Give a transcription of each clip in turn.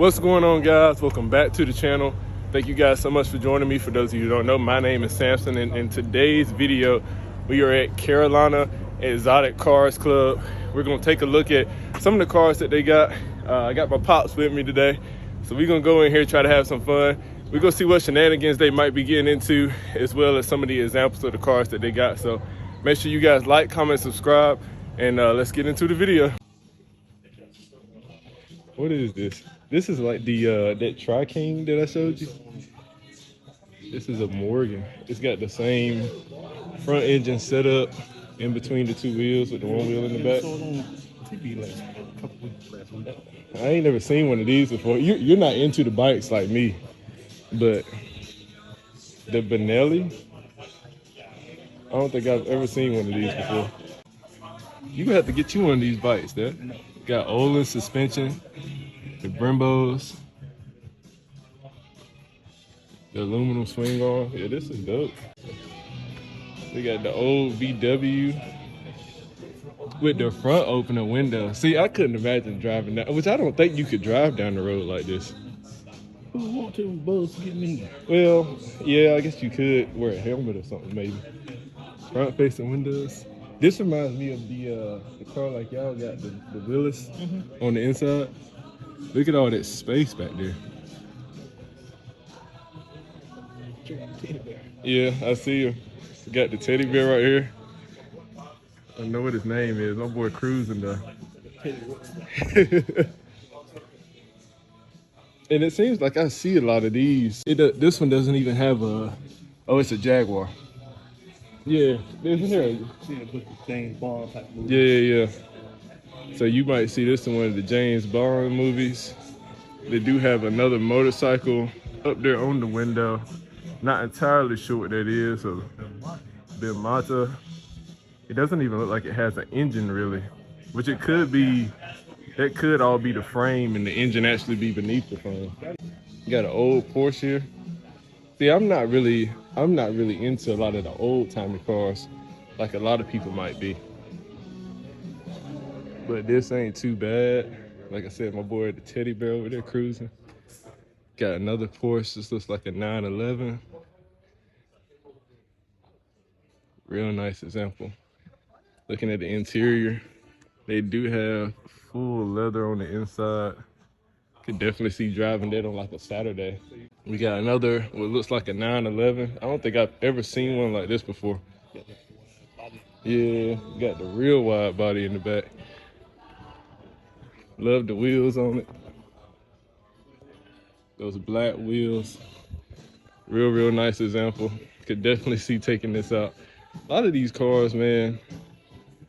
What's going on, guys? Welcome back to the channel. Thank you guys so much for joining me. For those of you who don't know, my name is Samson, and in today's video we are at Carolina Exotic Cars Club. We're gonna take a look at some of the cars that they got. I got my pops with me today, so we're gonna go in here, try to have some fun. We're gonna see what shenanigans they might be getting into, as well as some of the examples of the cars that they got. So make sure you guys like, comment, subscribe, and let's get into the video. What is this? This is like the that Tri-King that I showed you. This is a Morgan. It's got the same front engine setup in between the two wheels with the one wheel in the back. I ain't never seen one of these before. You're not into the bikes like me, but the Benelli, I don't think I've ever seen one of these before. You gonna have to get you one of these bikes, there. Got Olin suspension, the Brembos, the aluminum swing arm. Yeah, this is dope. They got the old VW with the front opening window. See, I couldn't imagine driving that, which I don't think you could drive down the road like this. Who want to buzz get me? Well, yeah, I guess you could wear a helmet or something, maybe. Front facing windows. This reminds me of the car like y'all got, the Willis on the inside. Look at all that space back there. Yeah, I see you. Got the teddy bear right here. I know what his name is. My boy cruising though. And it seems like I see a lot of these. This one doesn't even have a. Oh, it's a Jaguar. Yeah, there's here. James Bond type movie. Yeah. So you might see this in one of the James Bond movies. They do have another motorcycle up there on the window. Not entirely sure what that is. So the Mata. It doesn't even look like it has an engine really, which it could be. That could all be the frame and the engine actually be beneath the frame. You got an old Porsche here. See, I'm not really into a lot of the old timey cars like a lot of people might be. But this ain't too bad. Like I said, my boy the teddy bear over there cruising. Got another Porsche. This looks like a 911. Real nice example. Looking at the interior, they do have full leather on the inside. Could definitely see driving that on like a Saturday. We got another, what looks like a 911. I don't think I've ever seen one like this before. Yeah, got the real wide body in the back. Love the wheels on it. Those black wheels. Real nice example. Could definitely see taking this out. A lot of these cars, man,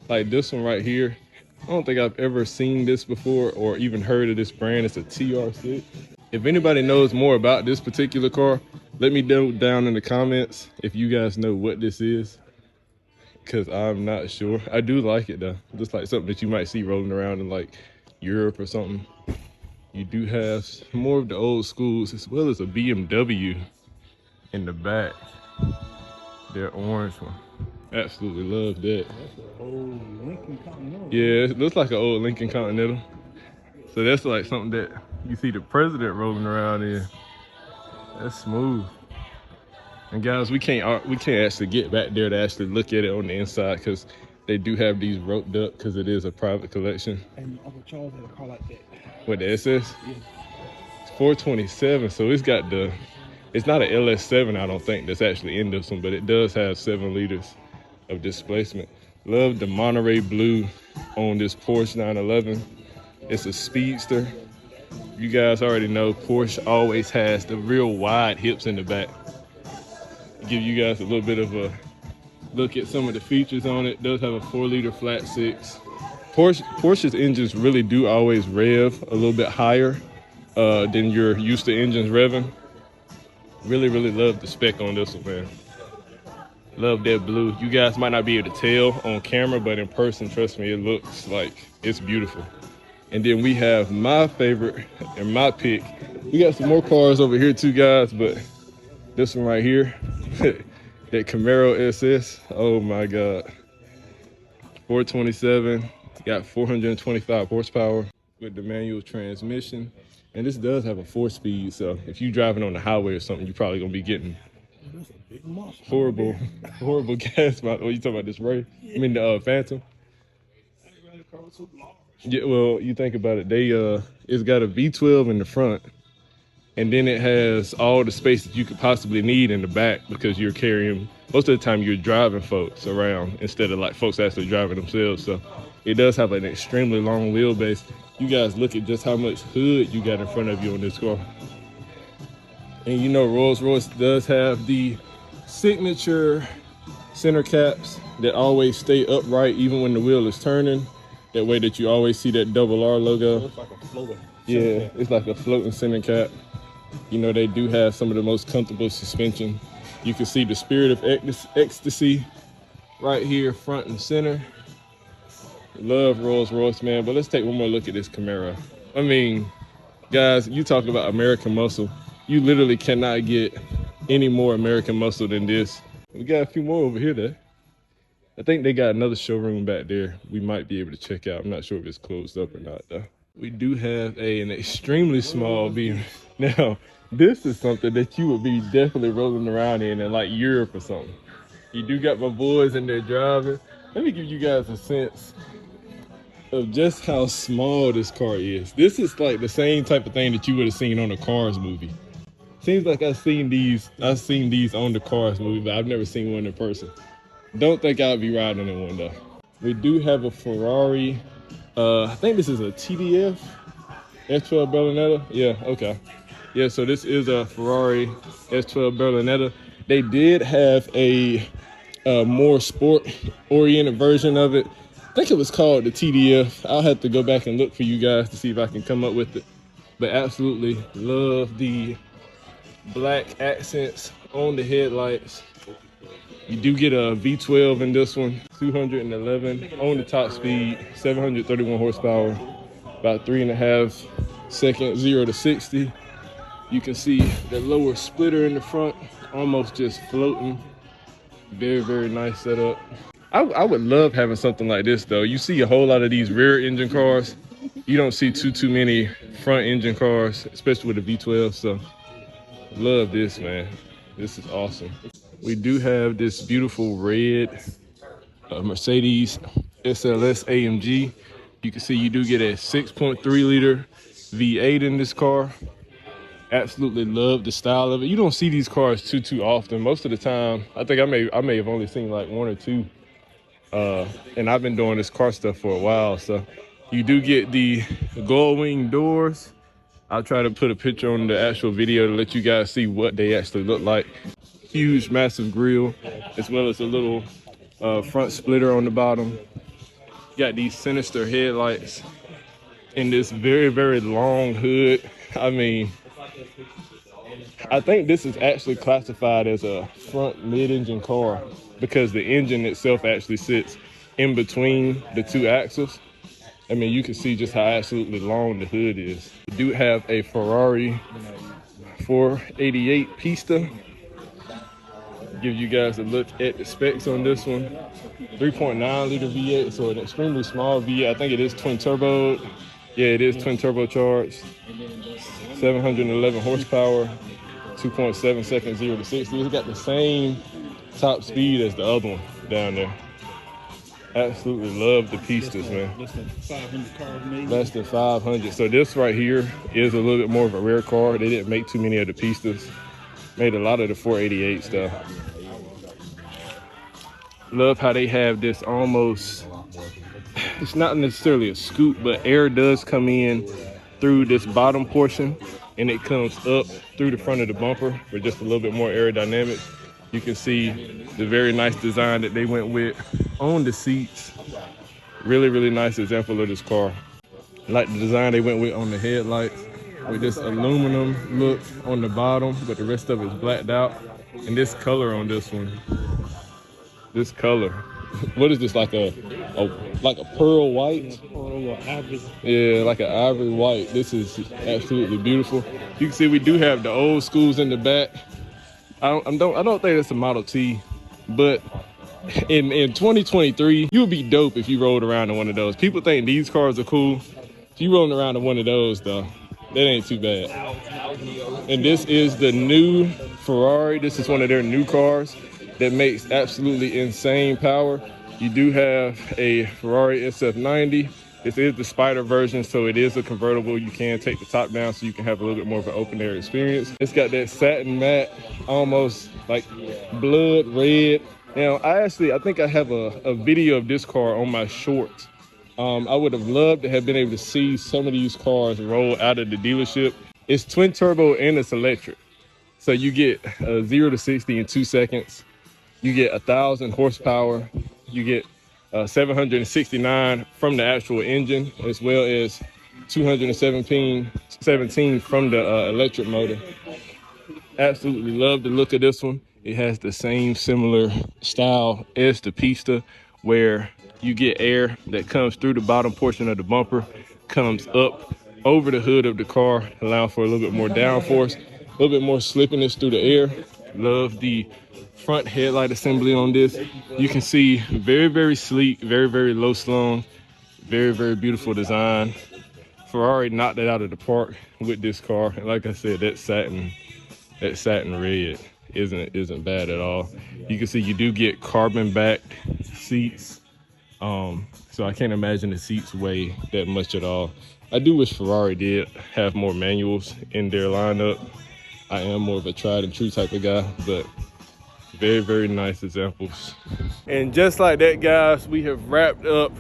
like this one right here, I don't think I've ever seen this before or even heard of this brand. It's a TR6. If anybody knows more about this particular car, let me know down in the comments if you guys know what this is, because I'm not sure. I do like it though. Just like something that you might see rolling around in like Europe or something. You do have more of the old schools as well as a BMW in the back. Their orange one. Absolutely love that. That's an old Lincoln Continental. Yeah, it looks like an old Lincoln Continental. So that's like something that you see the president rolling around in. That's smooth. And guys, we can't actually get back there to actually look at it on the inside because they do have these roped up because it is a private collection. And Uncle Charles had a car like that. What, the SS? Yeah. It's 427, so it's got the, it's not an LS7, I don't think, that's actually in this one, but it does have 7 liters of displacement. Love the Monterey blue on this Porsche 911. It's a speedster. You guys already know Porsche always has the real wide hips in the back. Give you guys a little bit of a look at some of the features on it. It does have a 4-liter flat 6. Porsche's engines really do always rev a little bit higher than you're used to engines revving. Really love the spec on this one, man. Love that blue. You guys might not be able to tell on camera, but in person, trust me, it looks like it's beautiful. And then we have my favorite and my pick. We got some more cars over here too, guys, but this one right here, that Camaro SS, oh my God. 427, got 425 horsepower with the manual transmission. And this does have a 4-speed, so if you're driving on the highway or something, you're probably gonna be getting That's a big monster. horrible, horrible gas mileage. What you talking about, this Ray? I mean the Phantom. Yeah, well, you think about it, it's got a V12 in the front, and then it has all the space that you could possibly need in the back because you're carrying, most of the time you're driving folks around instead of like folks actually driving themselves. So it does have an extremely long wheelbase. You guys look at just how much hood you got in front of you on this car. And you know Rolls-Royce does have the signature center caps that always stay upright even when the wheel is turning. That way that you always see that double R logo. It's like a floating. Yeah, it's like a floating center cap. You know, they do have some of the most comfortable suspension. You can see the Spirit of Ecstasy right here, front and center. Love Rolls-Royce, man. But let's take one more look at this Camaro. I mean, guys, you talk about American muscle. You literally cannot get any more American muscle than this. We got a few more over here, though. I think they got another showroom back there we might be able to check out. I'm not sure if it's closed up or not, though. We do have an extremely small beam. Now, this is something that you would be definitely rolling around in like Europe or something. You do got my boys in there driving. Let me give you guys a sense of just how small this car is. This is like the same type of thing that you would have seen on a Cars movie. Seems like I've seen these on the Cars movie, but I've never seen one in person. Don't think I'll be riding in one though. We do have a Ferrari. I think this is a TDF S12 Berlinetta. Yeah, okay. Yeah, so this is a Ferrari S12 Berlinetta. They did have a more sport-oriented version of it. I think it was called the TDF. I'll have to go back and look for you guys to see if I can come up with it. But absolutely love the black accents on the headlights. You do get a V12 in this one, 211 on the top speed, 731 horsepower, about 3.5 seconds, 0 to 60. You can see the lower splitter in the front, almost just floating. Very, very nice setup. I would love having something like this though. You see a whole lot of these rear engine cars. You don't see too many front engine cars, especially with the V12, so love this, man. This is awesome. We do have this beautiful red Mercedes SLS AMG. You can see you do get a 6.3 liter V8 in this car. Absolutely love the style of it. You don't see these cars too often. Most of the time, I think I may have only seen like one or two. And I've been doing this car stuff for a while. So you do get the gull wing doors. I'll try to put a picture on the actual video to let you guys see what they actually look like. Huge, massive grille, as well as a little front splitter on the bottom. Got these sinister headlights and this very, very long hood. I mean, I think this is actually classified as a front mid-engine car because the engine itself actually sits in between the two axles. I mean, you can see just how absolutely long the hood is. We do have a Ferrari 488 Pista. Give you guys a look at the specs on this one. 3.9 liter V8, so an extremely small V8. I think it is twin turbo. Yeah, it is twin turbocharged. 711 horsepower, 2.7 seconds, 0 to 60. It's got the same top speed as the other one down there. Absolutely love the Pistas, man. Less than 500 cars maybe. Less than 500. So this right here is a little bit more of a rare car. They didn't make too many of the Pistas. Made a lot of the 488 stuff. Love how they have this almost, it's not necessarily a scoop, but air does come in through this bottom portion and it comes up through the front of the bumper for just a little bit more aerodynamic. You can see the very nice design that they went with on the seats. Really, really nice example of this car. I like the design they went with on the headlights with this aluminum look on the bottom, but the rest of it is blacked out. And this color on this one, this color, what is this, like a pearl white? Or ivory. Yeah, like an ivory white. This is absolutely beautiful. You can see we do have the old schools in the back. I don't think it's a Model T, but in 2023, you would be dope if you rolled around in one of those. People think these cars are cool. If you rolling around in one of those though, That ain't too bad. And this is the new Ferrari. This is one of their new cars that makes absolutely insane power. You do have a Ferrari SF90. This is the Spider version, so it is a convertible. You can take the top down so you can have a little bit more of an open air experience. It's got that satin matte, almost like blood red. Now, I think I have a video of this car on my shorts. I would have loved to have been able to see some of these cars roll out of the dealership. It's twin turbo and it's electric. So you get 0 to 60 in 2 seconds. You get 1,000 horsepower. You get 769 from the actual engine, as well as 217 from the electric motor. Absolutely love the look of this one. It has the same similar style as the Pista, where you get air that comes through the bottom portion of the bumper, comes up over the hood of the car, allowing for a little bit more downforce, a little bit more slippiness through the air. Love the front headlight assembly on this. You can see very, very sleek, very, very low slung, very, very beautiful design. Ferrari knocked it out of the park with this car. And like I said, that satin red isn't bad at all. You can see you do get carbon backed seats. So I can't imagine the seats weigh that much at all. I do wish Ferrari did have more manuals in their lineup. I am more of a tried and true type of guy, but very, very nice examples. And just like that, guys, we have wrapped up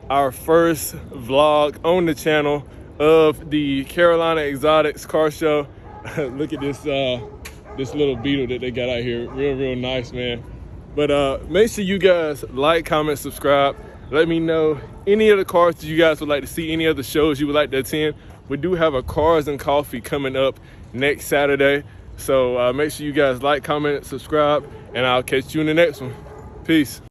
our first vlog on the channel of the Carolina Exotics car show. Look at this little Beetle that they got out here. Real nice, man. But make sure you guys like, comment, subscribe. Let me know any of the cars that you guys would like to see, any other shows you would like to attend. We do have a Cars and Coffee coming up next Saturday. So make sure you guys like, comment, subscribe, and I'll catch you in the next one. Peace.